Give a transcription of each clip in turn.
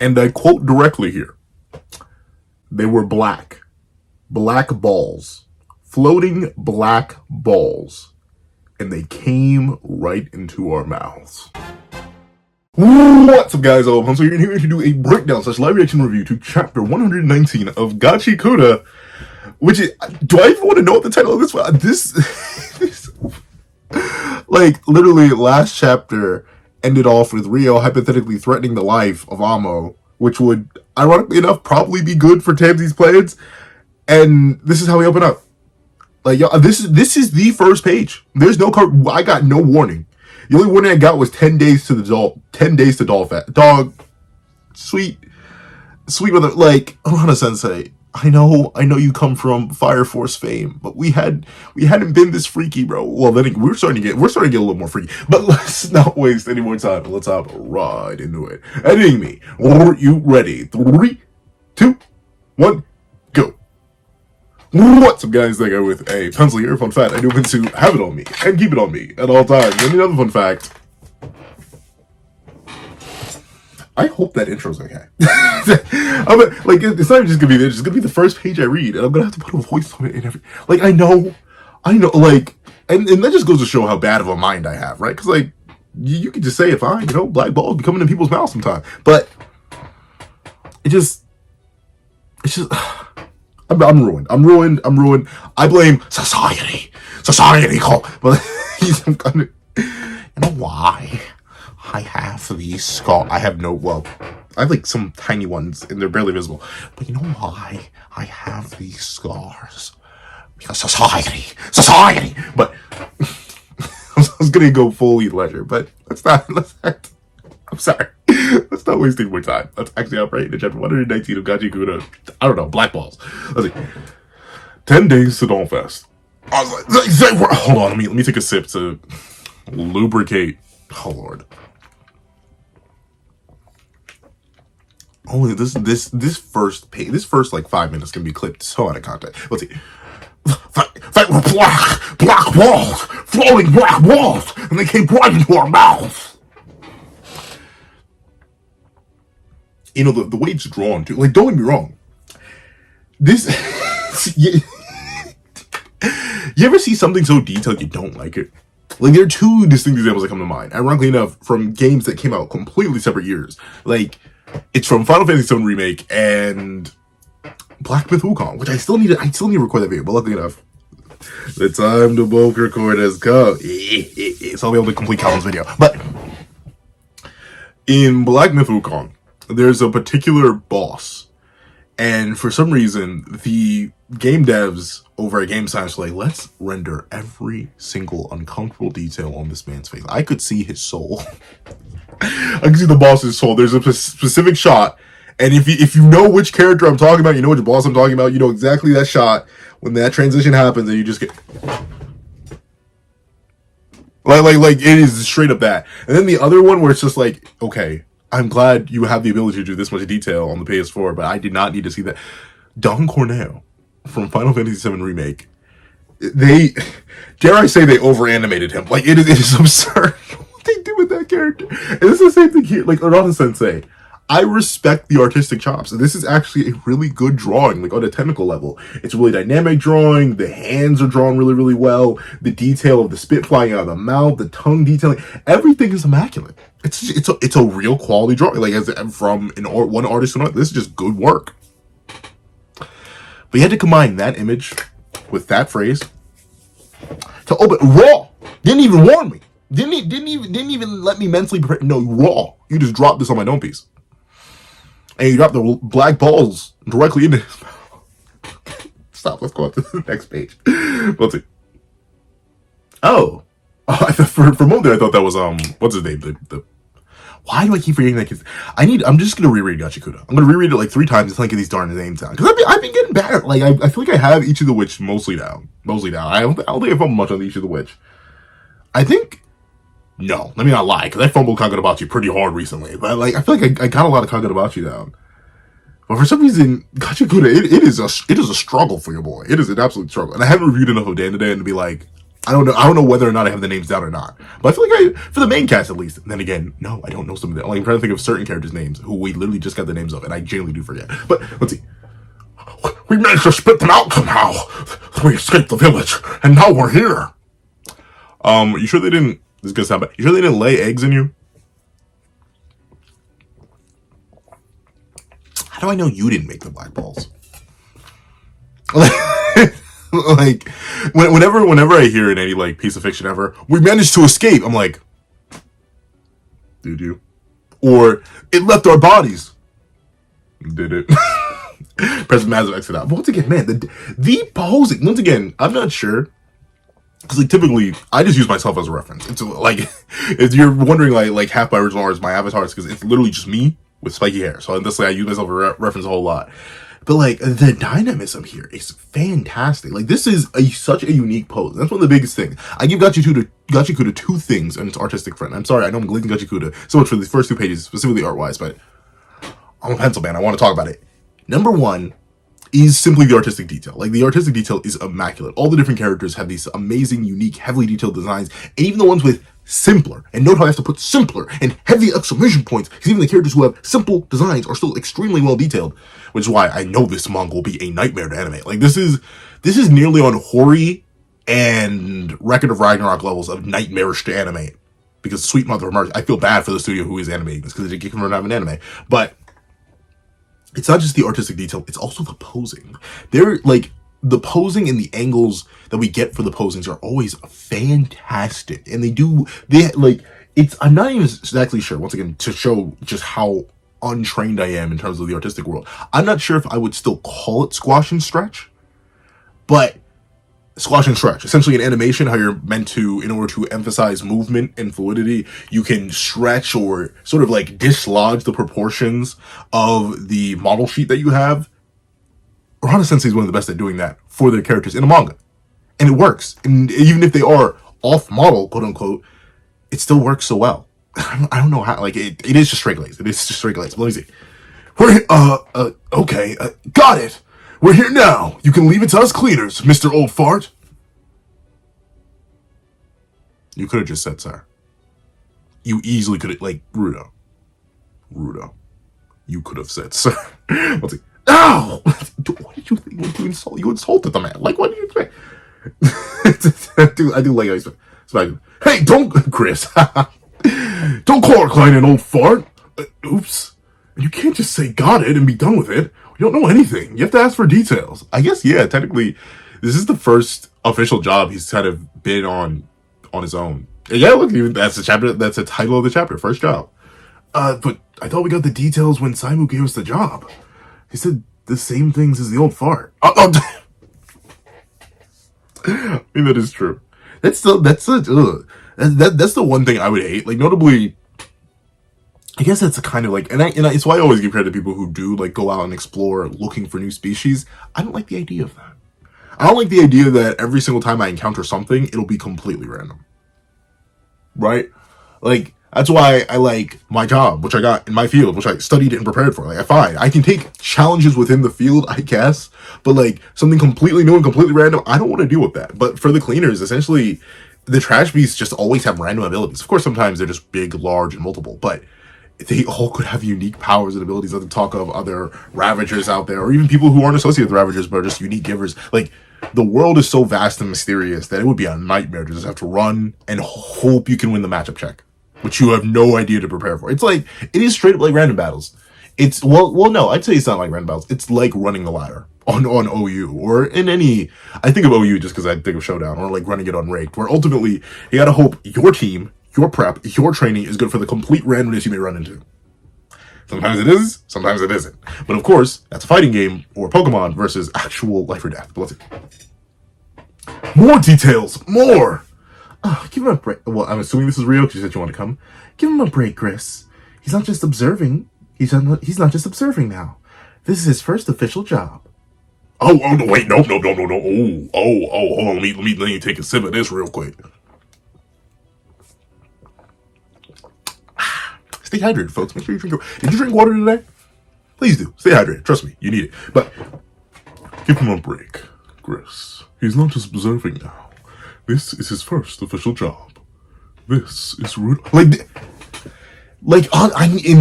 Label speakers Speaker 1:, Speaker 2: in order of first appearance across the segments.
Speaker 1: And I quote directly here. They were black. Black balls. Floating black balls. And they came right into our mouths. What's up, guys? So you're here to do a breakdown / live reaction review to chapter 119 of Gachiakuta, which is, do I even want to know what the title of this was? This like, literally, last chapter ended off with Rio hypothetically threatening the life of Amo, which would, ironically enough, probably be good for Tamsi's plans, and this is how we open up. Like, yo, this is the first page. There's no card. I got no warning. The only warning I got was 10 days to the doll. 10 days to doll fat. Dog. Sweet mother. Like, Ohana Sensei, I know you come from Fire Force fame, but we hadn't been this freaky, bro. Well, then we're starting to get a little more freaky. But let's not waste any more time. Let's hop right into it. Editing me. Are you ready? 3, 2, 1, go. What's up, guys? Like, with a pencil here. Fun fact, I do mean to have it on me and keep it on me at all times. And another fun fact, I hope that intro's okay. Like, it's not even just gonna be this, it's gonna be the first page I read, and I'm gonna have to put a voice on it and everything. Like, I know, like, and that just goes to show how bad of a mind I have, right? Because, like, you could just say it fine, black balls be coming in people's mouths sometimes, but it's just. I'm ruined. I blame society. Call. But you know why? I have these scars. I have like some tiny ones and they're barely visible. But you know why I have these scars? Because society. But I was gonna go fully leisure, but let's not. I'm sorry. Let's not waste any more time. Let's actually operate into chapter 119 of Gachiakuta. I don't know, black balls. Let's see. 10 days to Dawnfest. I was like, hold on, let me take a sip to lubricate. Oh Lord. Only this first page, this first like 5 minutes can be clipped so out of context. Let's see. Fight with black walls, floating black walls, and they came right into our mouths. The way it's drawn too. Like, don't get me wrong. This, you ever see something so detailed you don't like it? Like, there are two distinct examples that come to mind. Ironically enough, from games that came out completely separate years. Like, it's from Final Fantasy VII Remake and Black Myth Wukong, which I still need to record that video. But luckily enough, the time to bulk record has come. So I'll be able to complete Calvin's video. But in Black Myth Wukong, there's a particular boss, and for some reason, the game devs over at Game Science were like, let's render every single uncomfortable detail on this man's face. I could see his soul. I can see the boss's soul. There's a specific shot, and if you know which character I'm talking about, you know which boss I'm talking about, you know exactly that shot when that transition happens, and you just get like it is straight up that. And then the other one where it's just like, okay, I'm glad you have the ability to do this much detail on the PS4, but I did not need to see that. Don Corneo from Final Fantasy VII Remake, dare I say, they over-animated him. Like, it is absurd what they do with that character. And it's the same thing here. Like, Urata Sensei, I respect the artistic chops. This is actually a really good drawing, like on a technical level. It's a really dynamic drawing. The hands are drawn really, really well. The detail of the spit flying out of the mouth, the tongue detailing, everything is immaculate. It's a real quality drawing. Like, from one artist to another, this is just good work. But you had to combine that image with that phrase to open raw. Didn't even warn me. Didn't even let me mentally prepare. No, raw. You just dropped this on my dome piece. And you drop the black balls directly into his mouth. Stop, let's go on to the next page. Let's see. Oh, for a moment there, I thought that was, what's his name? Why do I keep forgetting that kid's... I'm just gonna reread Gachiakuta. I'm gonna reread it like 3 times until I get these darn names down. Because I've been getting better. Like, I feel like I have Each of the Witch mostly down. I don't think I fumbled much on Each of the Witch. I think... No, let me not lie, because I fumbled Kagurabachi pretty hard recently. But, like, I feel like I got a lot of Kagurabachi down. But for some reason, Gachiakuta, it is a struggle for your boy. It is an absolute struggle. And I haven't reviewed enough of Dan today and to be like, I don't know whether or not I have the names down or not. But I feel like for the main cast at least. And then again, no, I don't know some of them. Like, I'm trying to think of certain characters' names who we literally just got the names of, and I genuinely do forget. But let's see. We managed to spit them out somehow. We escaped the village, and now we're here. You sure they didn't? This is gonna sound bad. You sure they didn't lay eggs in you? How do I know you didn't make the black balls? Like, whenever I hear in any like piece of fiction ever, we managed to escape. I'm like, did you? Or it left our bodies. Did it? Press massive exit out. But once again, man, the posing. Once again, I'm not sure. Because like typically, I just use myself as a reference. It's like, if you're wondering like half my original art is my avatar, it's because it's literally just me with spiky hair. So this way I use myself as a reference a whole lot. But like the dynamism here is fantastic. Like this is such a unique pose. That's one of the biggest things. I give Gachiakuta two things on its artistic front. I'm sorry, I know I'm glazing Gachiakuta so much for the first two pages, specifically art-wise, but I'm a pencil man. I want to talk about it. Number one is simply the artistic detail. Like the artistic detail is immaculate. All the different characters have these amazing, unique, heavily detailed designs, and even the ones with simpler, and note how I have to put simpler and heavy exclamation points, because even the characters who have simple designs are still extremely well detailed, which is why I know this manga will be a nightmare to animate. Like this is nearly on Hori and Record of Ragnarok levels of nightmarish to animate, because sweet mother of mercy, I feel bad for the studio who is animating this, because they didn't have an anime, but it's not just the artistic detail, it's also the posing. They're like, the posing and the angles that we get for the posings are always fantastic. And I'm not even exactly sure, once again, to show just how untrained I am in terms of the artistic world. I'm not sure if I would still call it squash and stretch, but squash and stretch, essentially in animation, how you're meant to, in order to emphasize movement and fluidity, you can stretch or sort of like dislodge the proportions of the model sheet that you have. Urahara Sensei is one of the best at doing that for their characters in a manga. And it works. And even if they are off model, quote unquote, it still works so well. I don't know how, like, it is just straight glaze. It is just straight glaze. Let me see. Okay, got it. We're here now. You can leave it to us cleaners, Mr. Old Fart. You could have just said, sir. You easily could have, like, Rudo. You could have said, sir. Let's see. Ow! What did you think when you insult? You insulted the man. Like, what do you expect? I do like how he's like, hey, don't, Chris. Don't call our client an old fart. Oops. You can't just say got it and be done with it. We don't know anything. You have to ask for details. I guess, yeah, technically, this is the first official job he's kind of been on his own. Yeah, look, even that's the chapter. That's the title of the chapter. First job. But I thought we got the details when Saimu gave us the job. He said the same things as the old fart. I mean, that is true. That's the one thing I would hate. Like, notably, I guess that's a kind of like, and it's why I always give credit to people who do like go out and explore looking for new species. I don't like the idea of that. I don't like the idea that every single time I encounter something, it'll be completely random. Right? Like, that's why I like my job, which I got in my field, which I studied and prepared for. Like, I can take challenges within the field, I guess, but like something completely new and completely random, I don't want to deal with that. But for the cleaners, essentially, the trash beasts just always have random abilities. Of course, sometimes they're just big, large, and multiple, but they all could have unique powers and abilities. Not to talk of other Ravagers out there, or even people who aren't associated with Ravagers, but are just unique givers. Like, the world is so vast and mysterious that it would be a nightmare to just have to run and hope you can win the matchup check, which you have no idea to prepare for. It's like, it is straight up like random battles. It's, well, no, I'd say it's not like random battles. It's like running the ladder on OU, or in any, I think of OU just because I think of Showdown, or like running it on Raked, where ultimately you gotta hope your team, your prep, your training is good for the complete randomness you may run into. Sometimes it is, sometimes it isn't. But of course, that's a fighting game, or Pokemon, versus actual life or death. But let's see. More details! More! Oh, give him a break. Well, I'm assuming this is real because you said you want to come. Give him a break, Chris. He's not just observing. He's not just observing now. This is his first official job. Oh, no, wait, no. Hold on. Let me take a sip of this real quick. Stay hydrated, folks. Make sure you drink. Did you drink water today? Please do. Stay hydrated. Trust me, you need it. But give him a break, Chris. He's not just observing now. This is his first official job. This is rude. And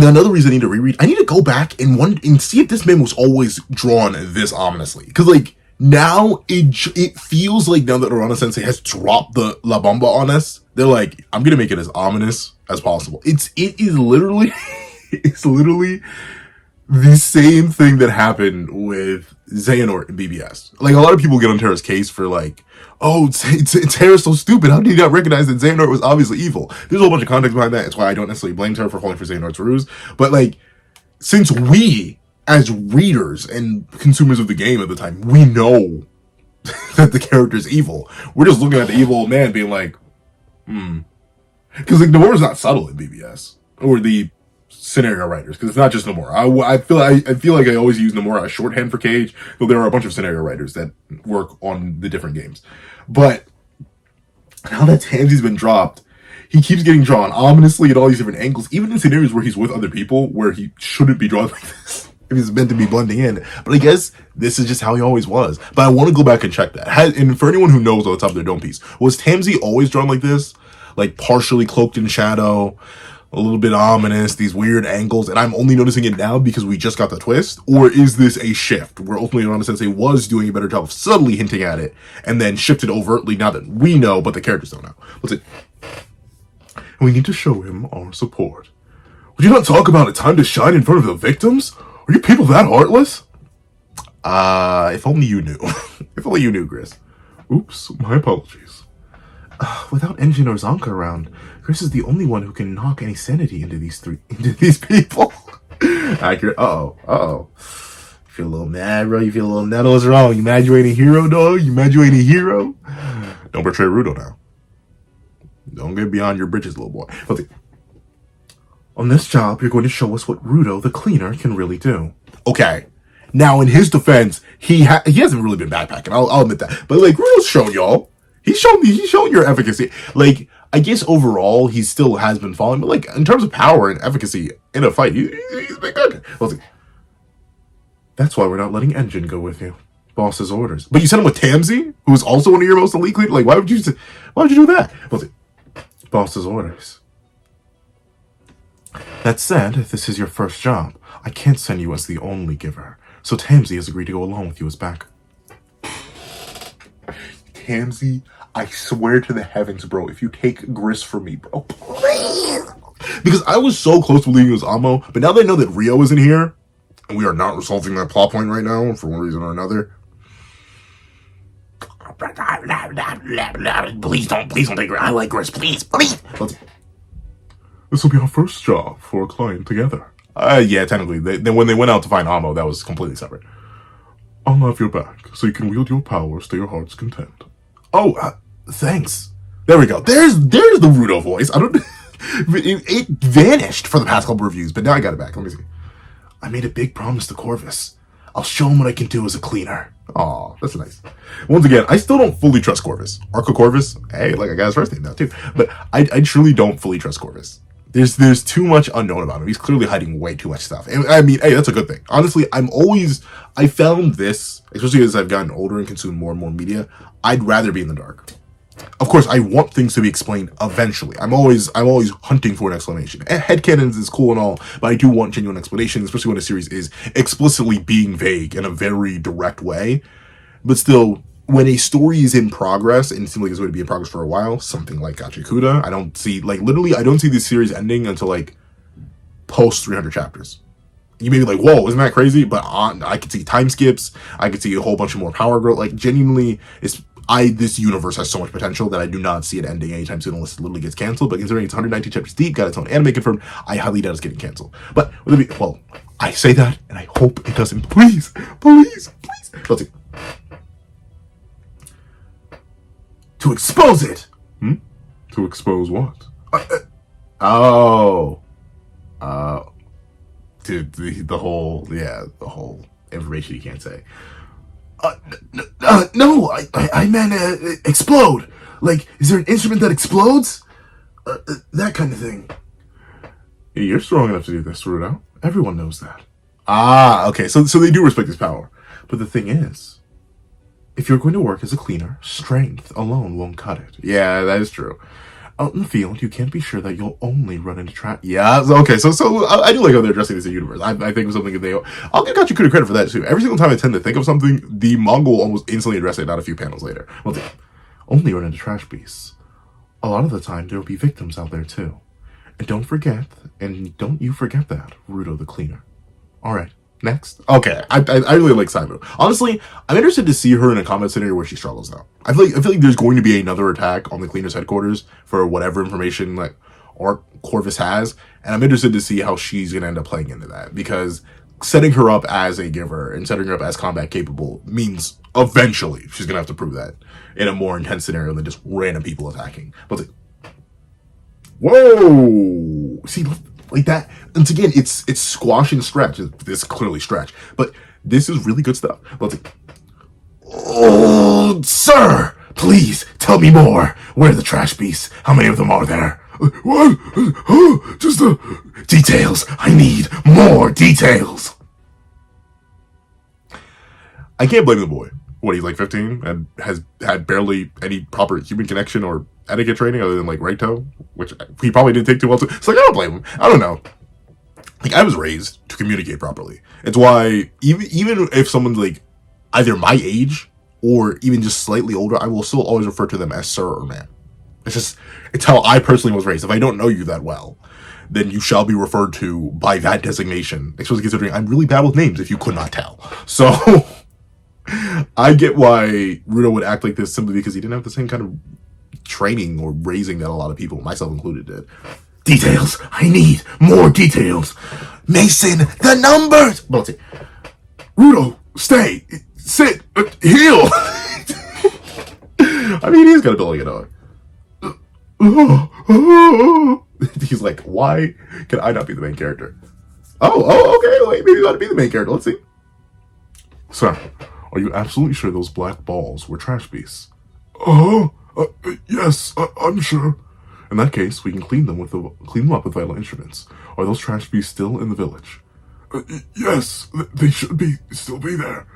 Speaker 1: another reason I need to reread, I need to go back and see if this man was always drawn this ominously. Because, like, now it feels like now that Urana Sensei has dropped the La Bamba on us, they're like, I'm gonna make it as ominous as possible. It is literally it's literally the same thing that happened with Xehanort in BBS. Like, a lot of people get on Terra's case for like, oh, Terra's so stupid. How did he not recognize that Xehanort was obviously evil? There's a whole bunch of context behind that. It's why I don't necessarily blame Terra for falling for Xehanort's ruse. But, like, since we, as readers and consumers of the game at the time, we know that the character's evil. We're just looking at the evil old man being like, Because, like, Nomura's not subtle in BBS. Or the scenario writers, because it's not just Nomura. I feel like I always use Nomura as shorthand for Cage, though there are a bunch of scenario writers that work on the different games. But now that Tamsy's been dropped, he keeps getting drawn ominously at all these different angles, even in scenarios where he's with other people, where he shouldn't be drawn like this. If he's meant to be blending in. But I guess this is just how he always was. But I want to go back and check that. And for anyone who knows on the top of their dome piece, was Tamsy always drawn like this? Like, partially cloaked in shadow, a little bit ominous, these weird angles, and I'm only noticing it now because we just got the twist? Or is this a shift where ultimately Urana Sensei was doing a better job of subtly hinting at it and then shifted overtly now that we know but the characters don't know? Let's see. We need to show him our support. Would you not talk about a time to shine in front of the victims? Are you people that heartless? If only you knew. If only you knew, Gris. Oops, my apologies. Without Engine or Zonka around, Chris is the only one who can knock any sanity into these people. Accurate. Uh-oh. You feel a little mad, bro. You feel a little mad. What's wrong? You mad you ain't a hero, dog? You mad you ain't a hero? Don't betray Rudo now. Don't get beyond your britches, little boy. Okay. On this job, you're going to show us what Rudo, the cleaner, can really do. Okay. Now, in his defense, he hasn't really been backpacking. I'll admit that. But, like, Rudo's shown y'all. He's shown your efficacy. Like, I guess overall, he still has been falling. But, like, in terms of power and efficacy in a fight, he's been good. Let's see. That's why we're not letting Engine go with you. Boss's orders. But you sent him with Tamsy, who is also one of your most elite cleaners? Like, why would you do that? Let's see. Boss's orders. That said, if this is your first job, I can't send you as the only giver. So Tamsy has agreed to go along with you as back. Tamsy, I swear to the heavens, bro, if you take Gris from me, bro, please. Because I was so close to believing it was Amo, but now that I know that Rio isn't here, and we are not resolving that plot point right now, for one reason or another. Please don't take Gris. I like Gris, please. This will be our first job for a client together. Yeah, technically. When they went out to find Amo, that was completely separate. I'll have your back, so you can wield your powers to your heart's content. Oh, thanks. There we go. There's the Rudo voice. It vanished for the past couple reviews, but now I got it back. Let me see. I made a big promise to Corvus. I'll show him what I can do as a cleaner. Aw, that's nice. Once again, I still don't fully trust Corvus. Arco Corvus, hey, like I got his first name now too. But I truly don't fully trust Corvus. There's too much unknown about him. He's clearly hiding way too much stuff. And I mean, hey, that's a good thing. Honestly, I found this, especially as I've gotten older and consumed more and more media, I'd rather be in the dark. Of course, I want things to be explained eventually. I'm always hunting for an explanation. Headcanons is cool and all, but I do want genuine explanations, especially when a series is explicitly being vague in a very direct way. But still, when a story is in progress, and it seems like it's going to be in progress for a while, something like Gachiakuta, I don't see this series ending until, like, post 300 chapters. You may be like, whoa, isn't that crazy? But I could see time skips, I could see a whole bunch of more power growth. Like, genuinely, this universe has so much potential that I do not see it ending anytime soon unless it literally gets canceled. But considering it's 119 chapters deep, got its own anime confirmed, I highly doubt it's getting canceled. But, I say that, and I hope it doesn't. Please. Let's see. To expose it! To expose what? Dude, the whole information you can't say. No, I meant explode. Like, is there an instrument that explodes? That kind of thing. Yeah, you're strong enough to do this, Rudo. Everyone knows that. Okay, so they do respect his power. But the thing is If you're going to work as a cleaner, strength alone won't cut it. Yeah, that is true. Out in the field, you can't be sure that you'll only run into trash. Yeah, okay, so I do like how they're addressing this in the universe. I think of something I'll give Gachiakuta credit for that too. Every single time I tend to think of something, the manga will almost instantly address it, not a few panels later. Well, only run into trash beasts. A lot of the time, there will be victims out there too. And don't you forget that, Rudo the cleaner. Alright, next. Okay, I really like Saibu. Honestly, I'm interested to see her in a combat scenario where she struggles now. I feel like there's going to be another attack on the cleaner's headquarters for whatever information like Corvus has, and I'm interested to see how she's gonna end up playing into that, because setting her up as a giver and setting her up as combat capable means eventually she's gonna have to prove that in a more intense scenario than just random people attacking. But whoa! See, like that. Once again, it's squash and stretch. This clearly stretch, but this is really good stuff. Let's see. Oh, sir, please tell me more. Where are the trash beasts? How many of them are there? What? Just details. I need more details. I can't blame the boy. What, he's like 15 and has had barely any proper human connection or etiquette training other than like Reito, which he probably didn't take too well to. It's like, I don't blame him. I don't know. Like, I was raised to communicate properly. It's why even if someone's like either my age or even just slightly older, I will still always refer to them as sir or ma'am. It's how I personally was raised. If I don't know you that well, then you shall be referred to by that designation, especially considering I'm really bad with names, if you could not tell. So I get why Rudo would act like this simply because he didn't have the same kind of training or raising that a lot of people, myself included, did. Details! I need more details! Mason, the numbers! But let's see. Rudo, stay! Sit! Heal! I mean, he's got ability, dog. He's like, why can I not be the main character? Oh, okay, wait, maybe you ought to be the main character. Let's see. Sir, are you absolutely sure those black balls were trash beasts? Yes, I'm sure. In that case, we can clean them up with vital instruments. Are those trash beasts still in the village? Yes, they should still be there.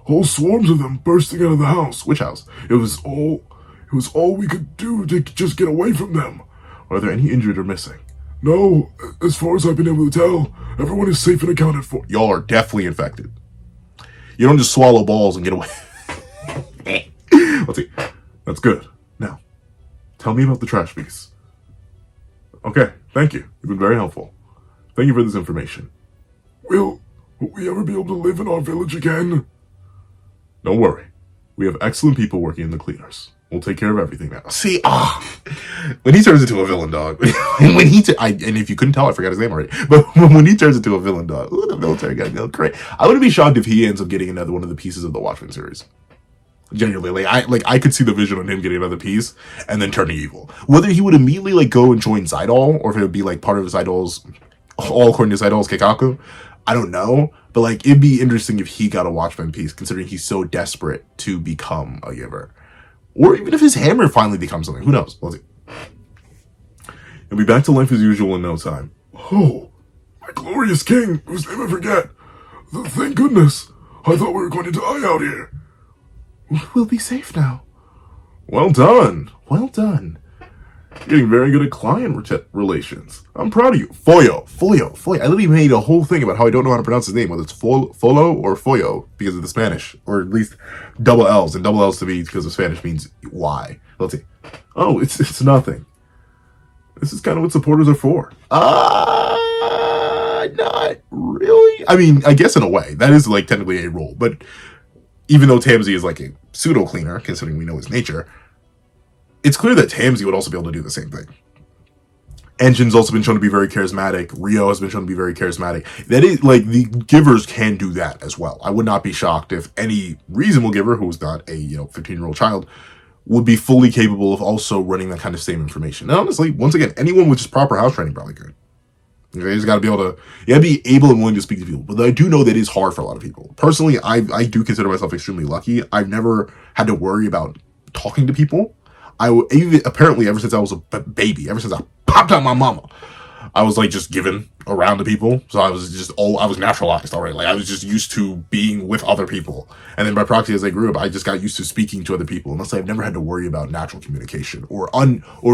Speaker 1: Whole swarms of them bursting out of the house. Which house? It was all we could do to just get away from them. Are there any injured or missing? No, as far as I've been able to tell, everyone is safe and accounted for. Y'all are definitely infected. You don't just swallow balls and get away. Let's see. That's good. Now, tell me about the trash beasts. Okay, thank you. You've been very helpful. Thank you for this information. Will we ever be able to live in our village again? Don't worry. We have excellent people working in the cleaners. We'll take care of everything now. See, when he turns into a villain dog, and if you couldn't tell, I forgot his name already, but when he turns into a villain dog, the military guy go crazy. I wouldn't be shocked if he ends up getting another one of the pieces of the Watchmen series. Genuinely, I could see the vision on him getting another piece and then turning evil. Whether he would immediately go and join Zidol, or if it would be part of Zidol's, all according to Zidol's Keikaku, I don't know. But it'd be interesting if he got a Watchmen piece, considering he's so desperate to become a giver. Or even if his hammer finally becomes something. Who knows? We'll see. He'll be back to life as usual in no time. Oh, my glorious king, whose name I forget. Thank goodness. I thought we were going to die out here. We'll be safe now. Well done. Well done. You're getting very good at client relations. I'm proud of you. Foyo. I literally made a whole thing about how I don't know how to pronounce his name, whether it's Folo or Foyo, because of the Spanish, or at least double L's, and double L's to me because of Spanish means why. Let's see. Oh, it's nothing. This is kind of what supporters are for. Not really. I mean, I guess in a way that is technically a role, but even though Tamsi is a pseudo cleaner, considering we know his nature, it's clear that Tamsi would also be able to do the same thing. Engine's also been shown to be very charismatic. Rio has been shown to be very charismatic. That is, the givers can do that as well. I would not be shocked if any reasonable giver, who is not a 15-year-old child, would be fully capable of also running that kind of same information. And honestly, once again, anyone with just proper house training probably could. You just got to be able to, be able and willing to speak to people. But I do know that is hard for a lot of people. Personally, I do consider myself extremely lucky. I've never had to worry about talking to people. Apparently, ever since I was a baby, ever since I popped out my mama, I was like just given around to people. So I was naturalized already. Like I was just used to being with other people. And then by proxy, as I grew up, I just got used to speaking to other people. And thus I've never had to worry about natural communication or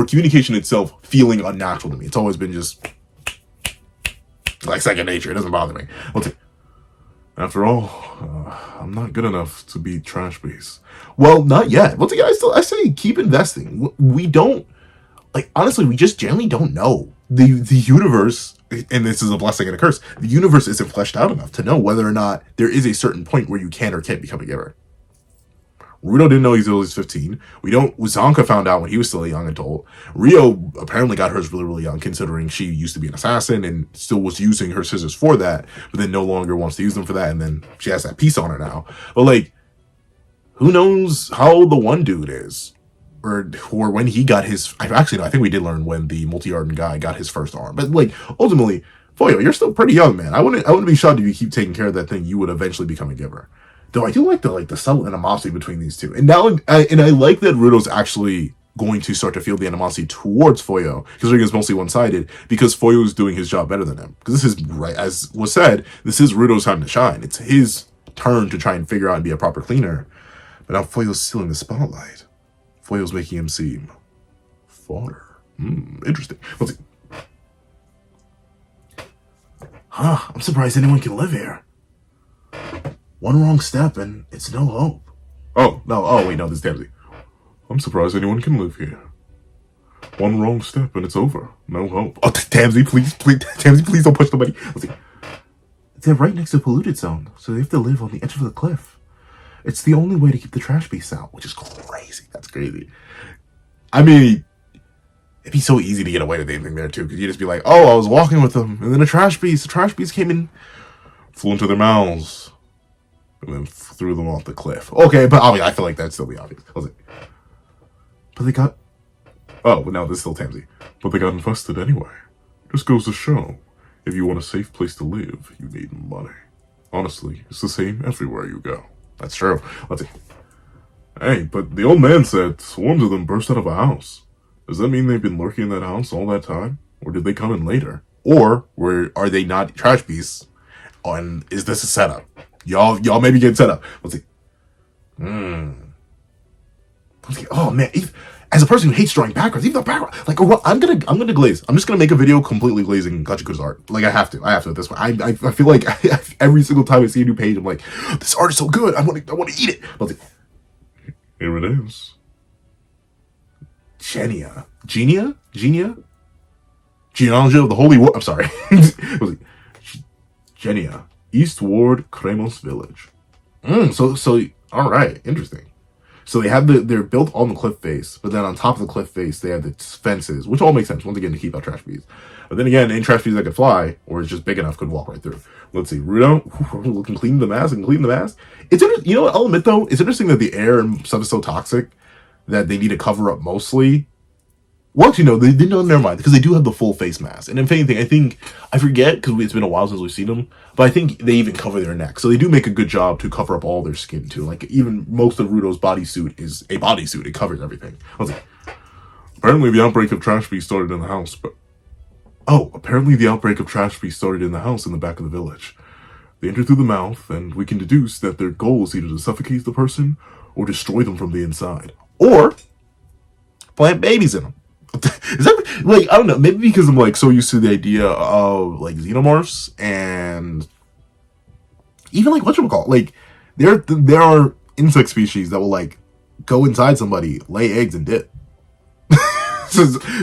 Speaker 1: communication itself feeling unnatural to me. It's always been just like second nature. It doesn't bother me. Let's see. After all, I'm not good enough to beat Trash Beast. Well, not yet. Once again, I say keep investing. We don't, like, honestly, we just generally don't know. The universe, and this is a blessing and a curse, the universe isn't fleshed out enough to know whether or not there is a certain point where you can or can't become a giver. Rudo didn't know he was 15. Zanka found out when he was still a young adult. Rio apparently got hers really, really young, considering she used to be an assassin and still was using her scissors for that, but then no longer wants to use them for that, and then she has that piece on her now. But, like, who knows how the one dude is? Or when he got his... Actually, no, I think we did learn when the multi-arden guy got his first arm. But, like, ultimately, Foyo, you're still pretty young, man. I wouldn't be shocked if you keep taking care of that thing. You would eventually become a giver. Though I do like the subtle animosity between these two. And now, I like that Rudo's actually going to start to feel the animosity towards Foyo, considering it's mostly one-sided, because Foyo's doing his job better than him. Because this is, right, as was said, this is Rudo's time to shine. It's his turn to try and figure out and be a proper cleaner. But now Foyo's still in the spotlight. Foyo's making him seem fodder. Interesting. Let's see. I'm surprised anyone can live here. One wrong step and it's no hope. Oh, no. Oh, wait, no, this is Tamsy. I'm surprised anyone can live here. One wrong step and it's over. No hope. Oh, Tamsy, please. Tamsy, please don't push nobody. Let's see. They're right next to a polluted zone, so they have to live on the edge of the cliff. It's the only way to keep the trash beasts out, which is crazy. That's crazy. I mean, it'd be so easy to get away with anything there, too, because you'd just be like, oh, I was walking with them, and then the trash beast came in, flew into their mouths, and then threw them off the cliff. Okay, but I feel like that'd still be obvious. I was like, but they got... Oh, but no, this is still Tamsy. But they got infested anyway. Just goes to show, if you want a safe place to live, you need money. Honestly, it's the same everywhere you go. That's true. Let's see. Hey, but the old man said swarms of them burst out of a house. Does that mean they've been lurking in that house all that time? Or did they come in later? Or are they not trash beasts? And is this a setup? Y'all maybe get set up. Let's see. Let's see. Oh man, as a person who hates drawing backgrounds, even the background, like, I'm gonna glaze. I'm just gonna make a video completely glazing Gachikuta's art. Like, I have to at this point. I feel like every single time I see a new page, I'm like, this art is so good. I want to eat it. Let's see. Here it is. Genealogy of the Holy War. I'm sorry. Genia, East Ward, Kremos Village. So all right, interesting. So they're built on the cliff face, but then on top of the cliff face, they have the fences, which all makes sense, once again, to keep out trash beasts. But then again, any trash beasts that could fly, or is just big enough, could walk right through. Let's see, Rudo, can clean the mask. It's interesting, you know what, I'll admit though, it's interesting that the air and stuff is so toxic that they need to cover up mostly. Well, actually, no, they didn't know, never mind, because they do have the full face mask. And if anything, I forget, because it's been a while since we've seen them, but I think they even cover their neck. So they do make a good job to cover up all their skin, too. Like, even most of Rudo's bodysuit is a bodysuit. It covers everything. I was like, apparently the outbreak of trash beasts started in the house, but... Oh, apparently the outbreak of trash beasts started in the house in the back of the village. They enter through the mouth, and we can deduce that their goal is either to suffocate the person or destroy them from the inside. Or plant babies in them. Is that, like, I don't know, maybe because I'm, like, so used to the idea of, like, xenomorphs and even, like, whatchamacallit, like, there are insect species that will, like, go inside somebody, lay eggs, and dip.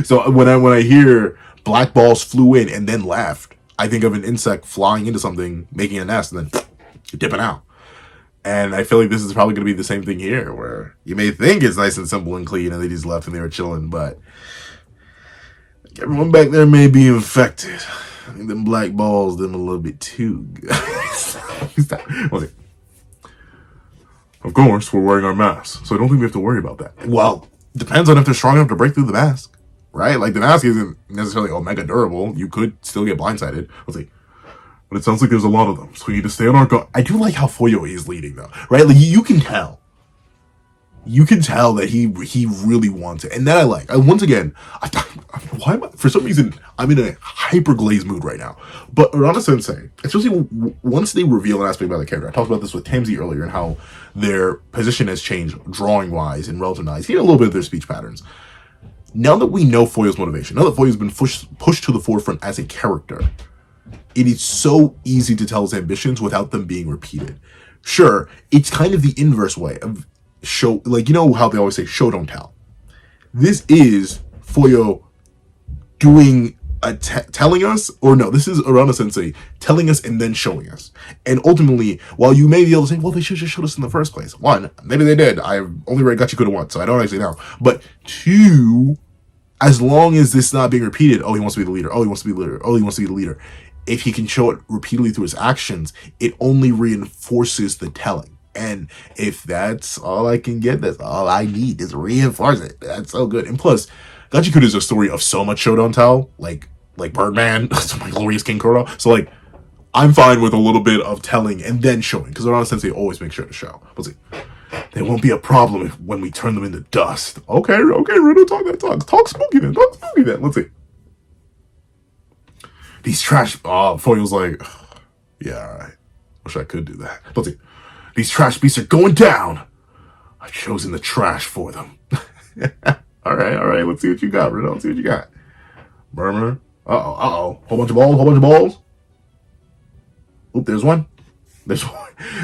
Speaker 1: so when I hear black balls flew in and then left, I think of an insect flying into something, making a nest, and then dipping out. And I feel like this is probably going to be the same thing here, where you may think it's nice and simple and clean, and they just left and they were chilling, but everyone back there may be infected. I think them black balls, them a little bit too good. Of course, we're wearing our masks, so I don't think we have to worry about that. Well, depends on if they're strong enough to break through the mask, right? Like, the mask isn't necessarily omega durable. You could still get blindsided. But it sounds like there's a lot of them, so we need to stay on our guard. I do like how Foyo is leading, though, right? Like, you can tell. You can tell that he really wants it. And that I like. Once again, Why am I, for some reason, I'm in a hyper glazed mood right now. But Urana Sensei, especially once they reveal an aspect about the character, I talked about this with Tamsi earlier and how their position has changed drawing wise and relative wise, even a little bit of their speech patterns. Now that we know Foyo's motivation, now that Foyo's been pushed to the forefront as a character, it is so easy to tell his ambitions without them being repeated. Sure, it's kind of the inverse way of show, like, you know how they always say, show, don't tell. This is Foyo doing telling us, or no, this is Urana Sensei telling us and then showing us. And ultimately, while you may be able to say, well, they should just showed us in the first place. One, maybe they did. I've only read Gachiakuta once, so I don't actually know. But two, as long as this not being repeated, oh, he wants to be the leader. Oh, he wants to be the leader. Oh, he wants to be the leader. If he can show it repeatedly through his actions, it only reinforces the telling. And if that's all I can get, that's all I need, is reinforce it. That's so good. And plus, Gachiakuta is a story of so much show don't tell, like Birdman, my glorious King Kuro. So like, I'm fine with a little bit of telling and then showing, because Urana Sensei always makes sure to show. Let's see. There won't be a problem when we turn them into dust. Okay, Rudo, talk that talk. Talk spooky then. Let's see. These trash. Oh, Foyo's like, yeah, all right. Wish I could do that. Let's see. These trash beasts are going down. I've chosen the trash for them. All right. Let's see what you got, Rudo. Let's see what you got. Murmur. Uh-oh. Whole bunch of balls. Oop, there's one.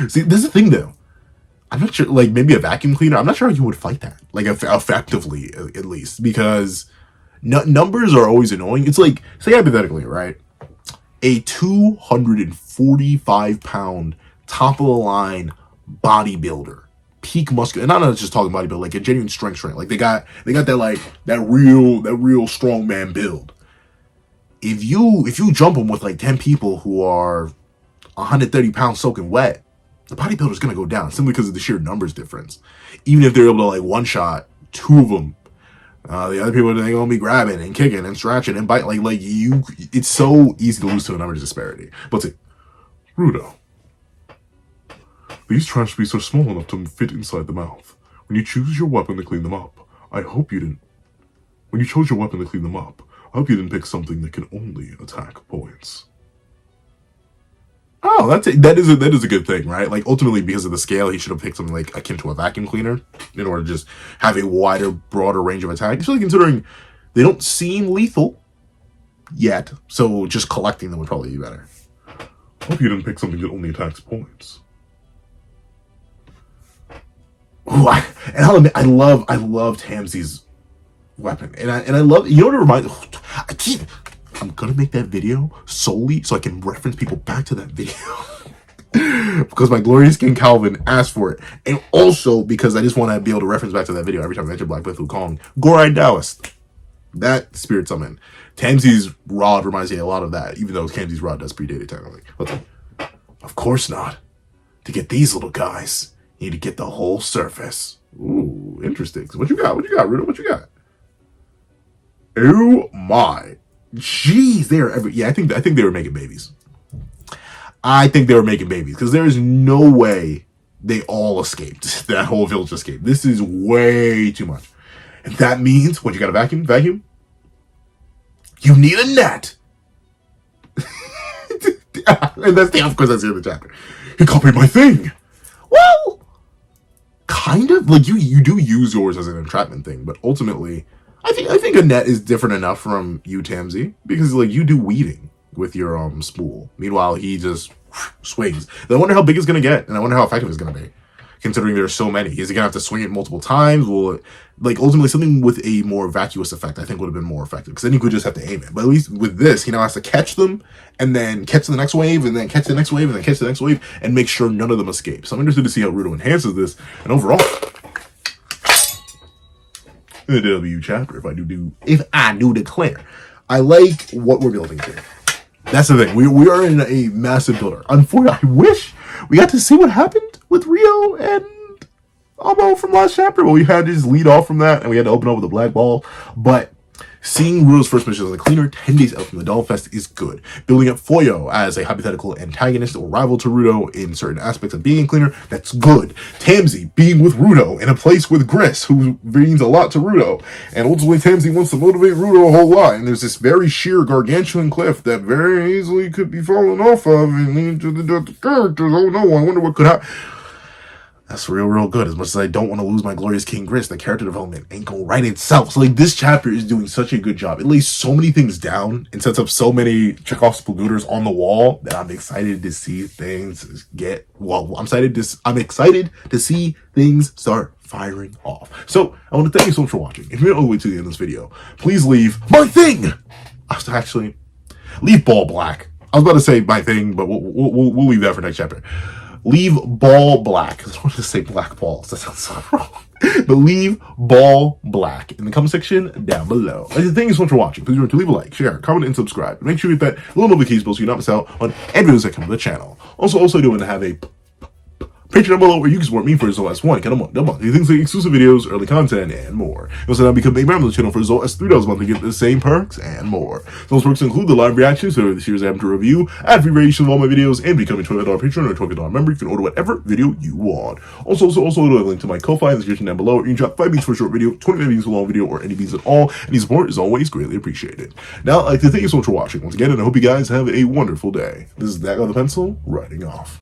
Speaker 1: See, this is the thing, though. I'm not sure, like, maybe a vacuum cleaner. I'm not sure how you would fight that. Like, effectively, at least. Because numbers are always annoying. It's like, say hypothetically, right? A 245-pound, top-of-the-line bodybuilder. Peak muscle, and I'm not just talking bodybuilder, like a genuine strength. Like they got that, like that real strong man build. If you jump them with like 10 people who are 130 pounds soaking wet, the bodybuilder's gonna go down simply because of the sheer numbers difference. Even if they're able to like one shot two of them, the other people, they're gonna be grabbing and kicking and scratching and biting. Like you, it's so easy to lose to a numbers disparity. But see, Rudo. These trash beasts are small enough to fit inside the mouth. When you choose your weapon to clean them up, I hope you didn't pick something that can only attack points. Oh, that is a good thing, right? Like ultimately, because of the scale, he should have picked something like akin to a vacuum cleaner in order to just have a wider, broader range of attack. Especially considering they don't seem lethal yet, so just collecting them would probably be better. Hope you didn't pick something that only attacks points. Ooh, and I'll admit, I love Tamsi's weapon, and I love, you know what it reminds. I'm gonna make that video solely so I can reference people back to that video because my glorious King Calvin asked for it, and also because I just want to be able to reference back to that video every time I mention Black Myth Wukong. Gorai Taoist, that spirit summon. Tamsi's rod reminds me a lot of that, even though Tamsi's rod does predate it technically. Of course not. To get these little guys, you need to get the whole surface. Ooh, interesting. So what you got, Rudo? What you got? Oh my. Jeez, they are I think they were making babies. I think they were making babies because there is no way they all escaped. That whole village escaped. This is way too much. And that means, what, you got a vacuum? Vacuum? You need a net. And that's of course that's the other chapter. He copied my thing. Well, kind of. Like you do use yours as an entrapment thing, but ultimately I think a net is different enough from you, Tamsi, because like you do weaving with your spool. Meanwhile, he just swings. And I wonder how big it's gonna get, and I wonder how effective it's gonna be, considering there are so many. Is he gonna have to swing it multiple times? Will it, like ultimately something with a more vacuous effect? I think would have been more effective because then you could just have to aim it. But at least with this, he now has to catch them and then catch the next wave and then catch the next wave and then catch the next wave and make sure none of them escape. So I'm interested to see how Rudo enhances this. And overall, the W chapter, if I do declare, I like what we're building here. That's the thing. We are in a massive builder. Unfortunately, I wish we got to see what happened with Rio and Amo from last chapter, but we had to just lead off from that, and we had to open up with a black ball. But Seeing Ruro's first mission as a cleaner 10 days out from the Doll Fest is good. Building up Foyo as a hypothetical antagonist or rival to Ruto in certain aspects of being a cleaner, that's good. Tamsi being with Ruto in a place with Gris, who means a lot to Ruto. And ultimately Tamsi wants to motivate Ruto a whole lot. And there's this very sheer gargantuan cliff that very easily could be fallen off of and lead to the death of characters. Oh no, I wonder what could happen. That's real good. As much as I don't want to lose my glorious King Gris, the character development ain't gonna write itself. So, like, this chapter is doing such a good job. It lays so many things down and sets up so many Chekhov's Spagooters on the wall that I'm excited to see things get, well, I'm excited to see things start firing off. So, I want to thank you so much for watching. If you made it all the way to the end of this video, please leave my thing! Actually, leave Ball Black. I was about to say my thing, but we'll leave that for next chapter. Leave Ball Black. I don't want to say black balls. That sounds so wrong. But leave Ball Black in the comment section down below. Thank you so much for watching. Please remember to leave a like, share, comment, and subscribe. Make sure you hit that little notification bell so you don't miss out on any videos that come to the channel. Also doing to have a Patreon down below where you can support me for as low as $1 a month. Things like exclusive videos, early content, and more. You also now become a member of the channel for as low as $3 a month to get the same perks and more. Those perks include the live reactions to the series I have to review, ad-free variations of all my videos, and becoming a $20 Patreon or $20 member. You can order whatever video you want. Also a link to my Ko-Fi in the description down below. You can drop 5 beats for a short video, 25 beats for a long video, or any beats at all. Any support is always greatly appreciated. Now, I'd like to thank you so much for watching once again, and I hope you guys have a wonderful day. This is that guy with the pencil, writing off.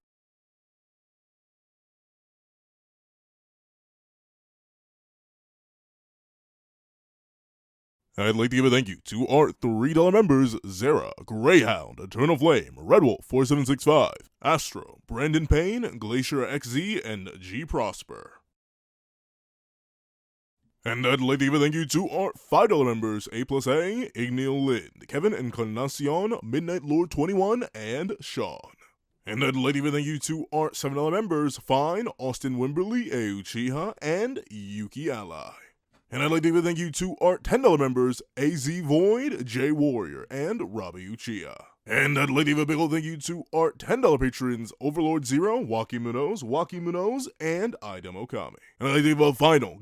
Speaker 2: I'd like to give a thank you to our $3 members, Zara, Greyhound, Eternal Flame, Red Wolf 4765, Astro, Brandon Payne, Glacier XZ, and G Prosper. And I'd like to give a thank you to our $5 members, A+A, Ignil Lind, Kevin Encarnacion, Midnight Lord 21, and Sean. And I'd like to give a thank you to our $7 members, Fine, Austin Wimberly, Uchiha, and Yuki Ally. And I'd like to give a thank you to our $10 members, AZ Void, J Warrior, and Robbie Uchiha. And I'd like to give a big old thank you to our $10 patrons, Overlord Zero, Waki Munoz, and Idem Okami. And I'd like to give a final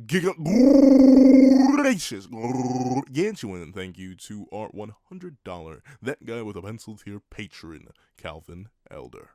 Speaker 2: gracious gargantuan thank you to our $100 That Guy with a Pencil tier patron, Calvin Elder.